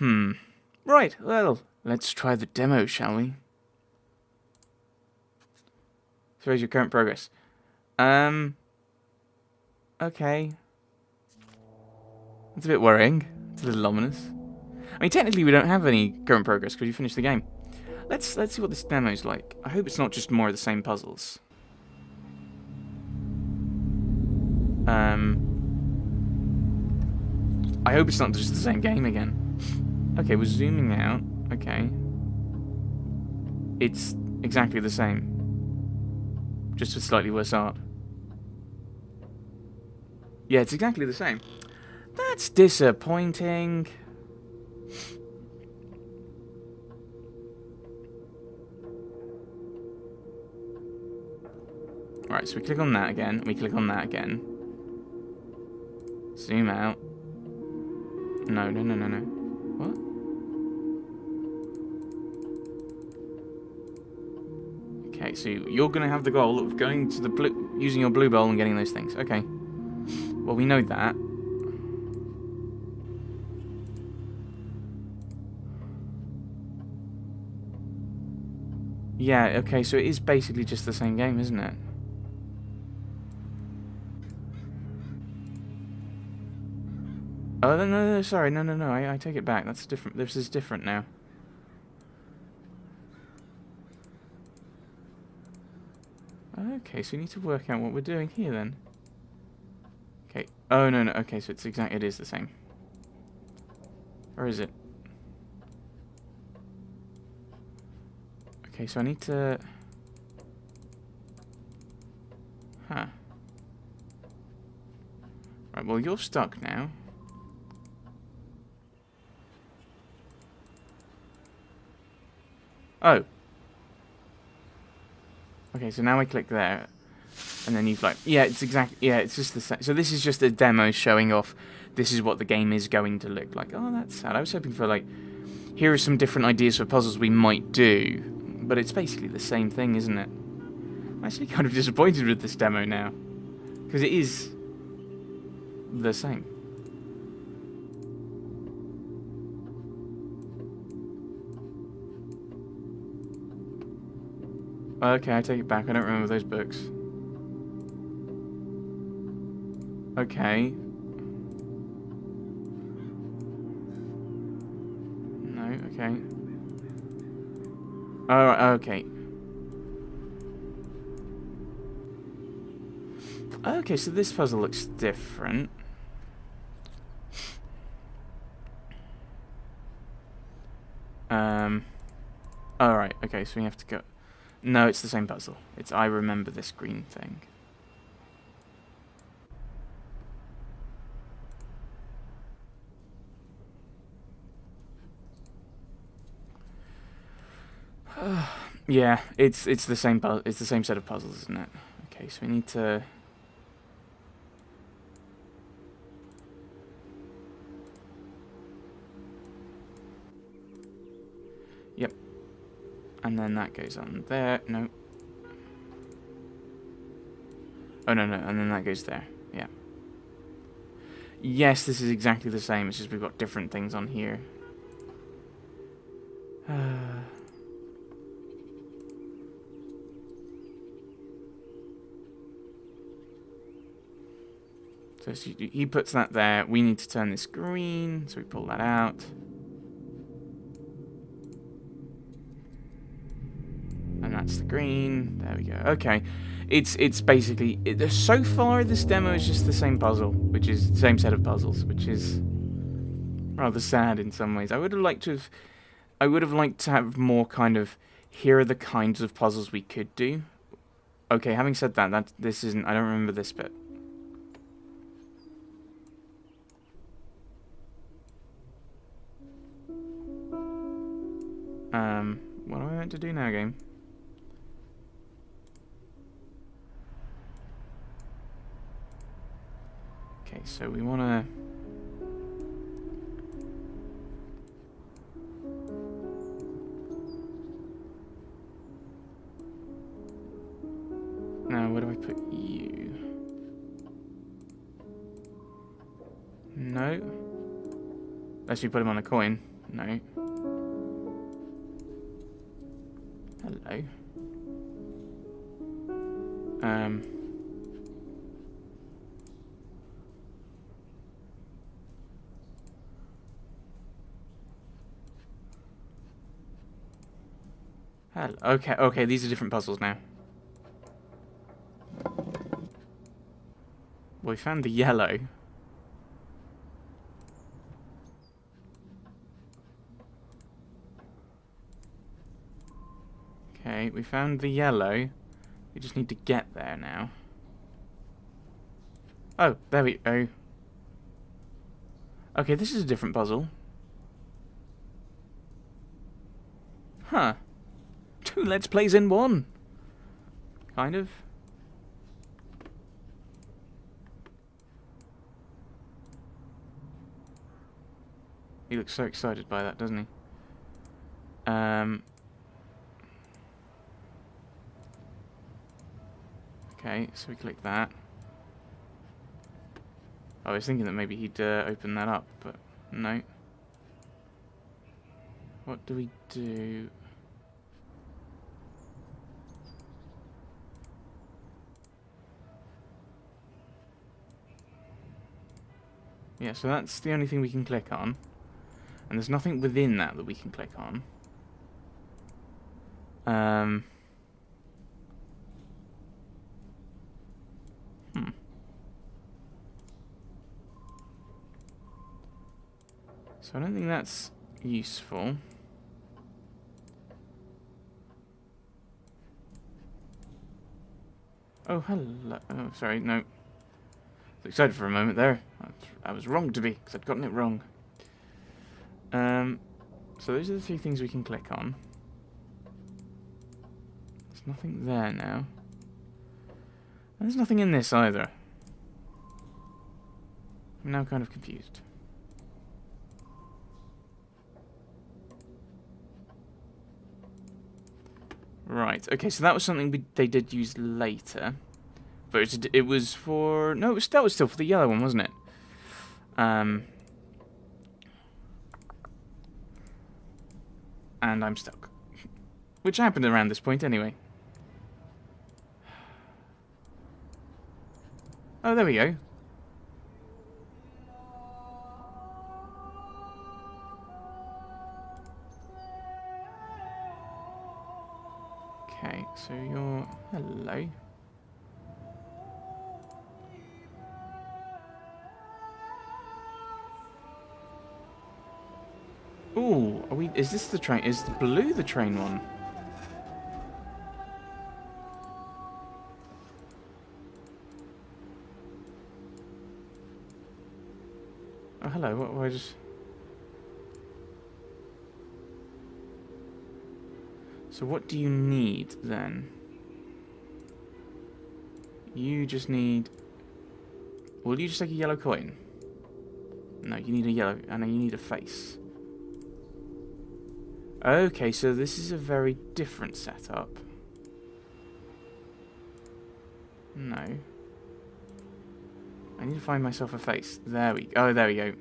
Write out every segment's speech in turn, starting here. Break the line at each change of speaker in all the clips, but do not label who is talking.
Right, well, let's try the demo, shall we? Shows your current progress. Okay. It's a bit worrying. It's a little ominous. I mean, technically we don't have any current progress because you finished the game. Let's see what this demo's like. I hope it's not just more of the same puzzles. I hope it's not just the same game again. Okay, we're zooming out. Okay. It's exactly the same. Just with slightly worse art. Yeah, it's exactly the same. That's disappointing. Right, so we click on that again. We click on that again. Zoom out. No. What? Okay, so you're going to have the goal of going to the blue, using your blue bowl and getting those things. Okay. Well, we know that. Yeah, okay, so it is basically just the same game, isn't it? Oh, no, sorry, no, I take it back. That's different. This is different now. Okay, so we need to work out what we're doing here, then. Okay. Oh, no, okay, so it's exactly, it is the same. Or is it? Okay, so I need to... Huh. Right, well, you're stuck now. Oh. Okay, so now I click there. And then you've like... Yeah, it's exactly... Yeah, it's just the same. So this is just a demo showing off this is what the game is going to look like. Oh, that's sad. I was hoping for, like... Here are some different ideas for puzzles we might do. But it's basically the same thing, isn't it? I'm actually kind of disappointed with this demo now. Because it is... the same. Okay, I take it back. I don't remember those books. Okay. No, okay. Alright, okay. Okay, so this puzzle looks different. Alright, okay, so we have to go... No, it's the same puzzle. It's I remember this green thing. Yeah, it's the same it's the same set of puzzles, isn't it? Okay, so we need to... Yep. And then that goes on there. No. Oh, no, and then that goes there. Yeah. Yes, this is exactly the same. It's just we've got different things on here. So he puts that there. We need to turn this green, so we pull that out. And that's the green. There we go. Okay. It's basically... so far, this demo is just the same puzzle, which is the same set of puzzles, which is rather sad in some ways. I would have liked to have more kind of... Here are the kinds of puzzles we could do. Okay, having said that, this isn't... I don't remember this bit. What am I meant to do now, game? Okay, so we want to... Now, where do I put you? No. Unless we put him on a coin. No. Hello. Hello. Okay, okay, these are different puzzles now. Well, we found the yellow. Okay, we found the yellow. We just need to get there now. Oh, there we go. Okay, this is a different puzzle. Huh. 2 Let's Plays in 1. Kind of. He looks so excited by that, doesn't he? Okay, so we click that. I was thinking that maybe he'd open that up, but no. What do we do? Yeah, so that's the only thing we can click on. And there's nothing within that we can click on. So I don't think that's useful. Oh, hello. Oh, sorry, no. I was excited for a moment there. I was wrong to be, because I'd gotten it wrong. So those are the 3 things we can click on. There's nothing there now. And there's nothing in this either. I'm now kind of confused. Right, okay, so that was something they did use later. But it was for... No, that was still for the yellow one, wasn't it? And I'm stuck. Which happened around this point anyway. Oh, there we go. Okay, so you're... Hello. Ooh, are we... Is this the train? Is the blue the train one? Oh, hello. What I just... So what do you need, then? You just need... Will you just take a yellow coin? No, you need a yellow... I know you need a face. Okay, so this is a very different setup. No. I need to find myself a face. There we go. Oh, there we go.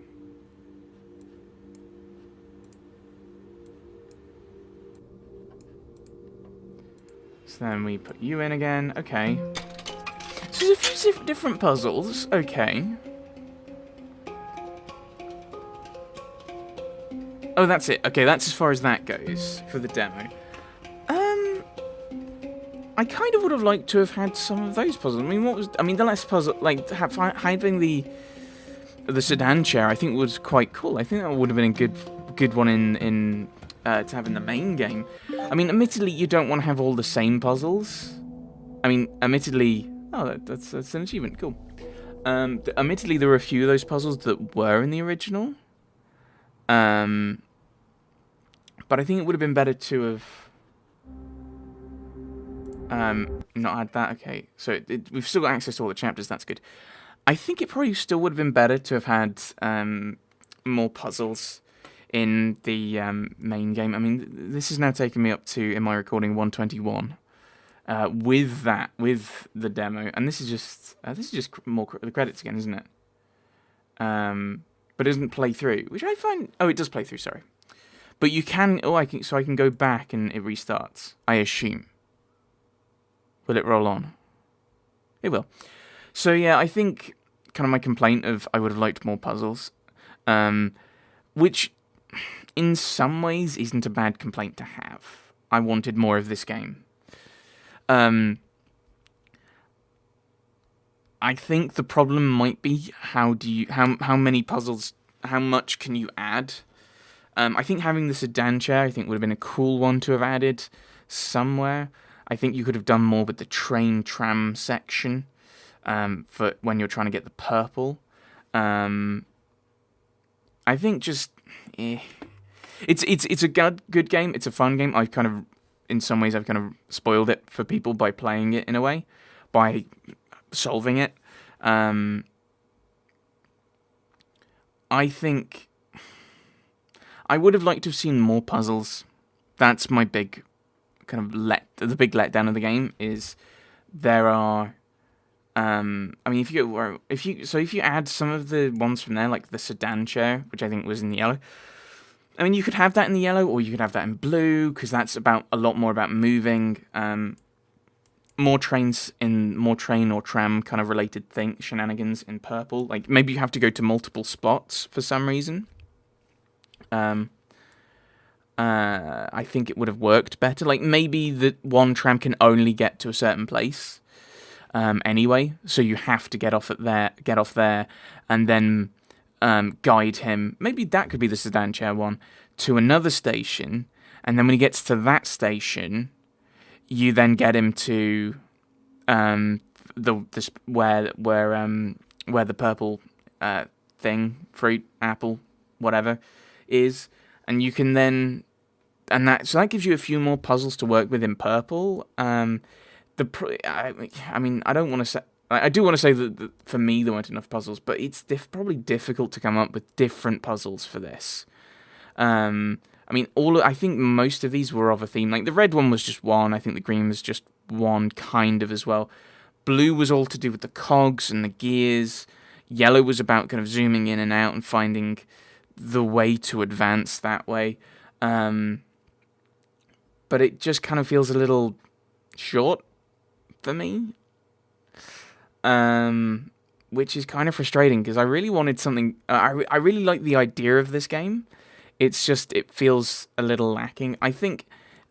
So then we put you in again. Okay. So there's a few different puzzles. Okay. Oh, that's it. Okay, that's as far as that goes for the demo. I kind of would have liked to have had some of those puzzles. I mean, the last puzzle, like having the sedan chair, I think was quite cool. I think that would have been a good one in to have in the main game. I mean, admittedly, you don't want to have all the same puzzles. I mean, admittedly, that's an achievement. Cool. Admittedly, there were a few of those puzzles that were in the original. But I think it would have been better to have not had that. Okay, so we've still got access to all the chapters. That's good. I think it probably still would have been better to have had more puzzles in the main game. I mean, this has now taken me up to, in my recording, 121 with the demo, and this is just more the credits again, isn't it? But it doesn't play through, which I find... Oh, it does play through, sorry. But you can... Oh, I can go back and it restarts, I assume. Will it roll on? It will. So, yeah, I think kind of my complaint of I would have liked more puzzles, which in some ways isn't a bad complaint to have. I wanted more of this game. I think the problem might be how many puzzles, how much can you add? I think having the sedan chair, I think would have been a cool one to have added somewhere. I think you could have done more with the train tram section for when you're trying to get the purple. I think just it's a good game. It's a fun game. I've kind of, in some ways, I've kind of spoiled it for people by playing it in a way, by solving it. I think I would have liked to have seen more puzzles. That's my big kind of the big letdown of the game is there are. I mean, if you add some of the ones from there, like the sedan chair, which I think was in the yellow. I mean, you could have that in the yellow, or you could have that in blue, because that's a lot more about moving. More train or tram kind of related shenanigans in purple. Like maybe you have to go to multiple spots for some reason. I think it would have worked better. Like maybe the one tram can only get to a certain place. Anyway, so you have to get off there, and then guide him. Maybe that could be the sedan chair one to another station, and then when he gets to that station, you then get him to where the purple fruit, apple, whatever is, and you can then so that gives you a few more puzzles to work with in purple. I mean, I don't want to say. I do want to say that for me there weren't enough puzzles, but it's probably difficult to come up with different puzzles for this. I mean, I think most of these were of a theme. Like the red one was just one. I think the green was just one, kind of as well. Blue was all to do with the cogs and the gears. Yellow was about kind of zooming in and out and finding the way to advance that way. But it just kind of feels a little short for me. Which is kind of frustrating because I really wanted something. I really like the idea of this game. It's just it feels a little lacking. I think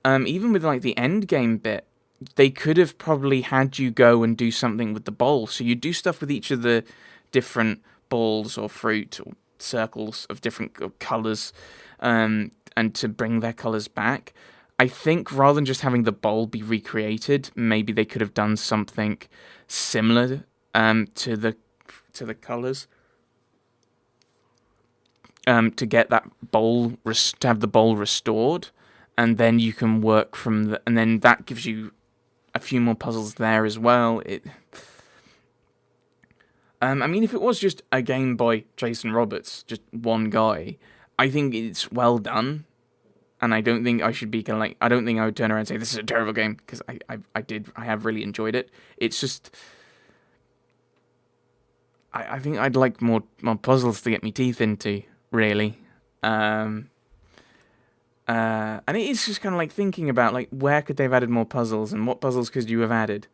even with like the end game bit, they could have probably had you go and do something with the bowl. So you do stuff with each of the different balls or fruit or circles of different colours, and to bring their colours back. I think rather than just having the bowl be recreated, maybe they could have done something similar to the colours, to get that bowl to have the bowl restored, and then you can work from and then that gives you a few more puzzles there as well. I mean, if it was just a game by Jason Roberts, just one guy, I think it's well done. And I don't think I should be kind of like, I don't think I would turn around and say, this is a terrible game, because I have really enjoyed it. It's just, I think I'd like more puzzles to get me teeth into, really. And it is just kind of like thinking about, like, where could they have added more puzzles, and what puzzles could you have added?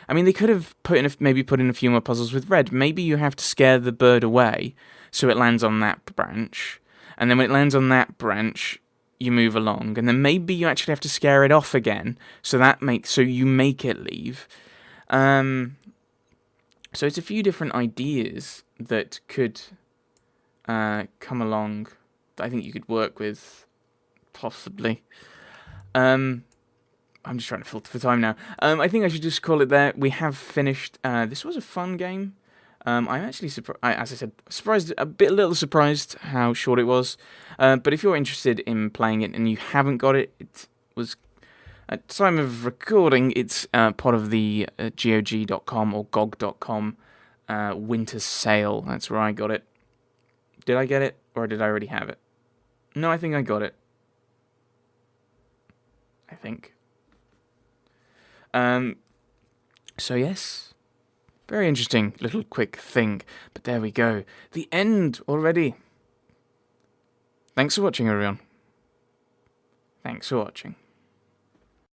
I mean, they could have put in a few more puzzles with red. Maybe you have to scare the bird away, so it lands on that branch. And then when it lands on that branch, you move along, and then maybe you actually have to scare it off again, so you make it leave. So it's a few different ideas that could come along that I think you could work with, possibly. I'm just trying to filter for time now. I think I should just call it there. We have finished. This was a fun game. I'm actually as I said, a little surprised how short it was. But if you're interested in playing it and you haven't got it, it was at time of recording. It's part of the GOG.com or GOG.com winter sale. That's where I got it. Did I get it, or did I already have it? No, I think I got it. I think. So yes. Very interesting little quick thing, but there we go. The end already. Thanks for watching, everyone. Thanks for watching.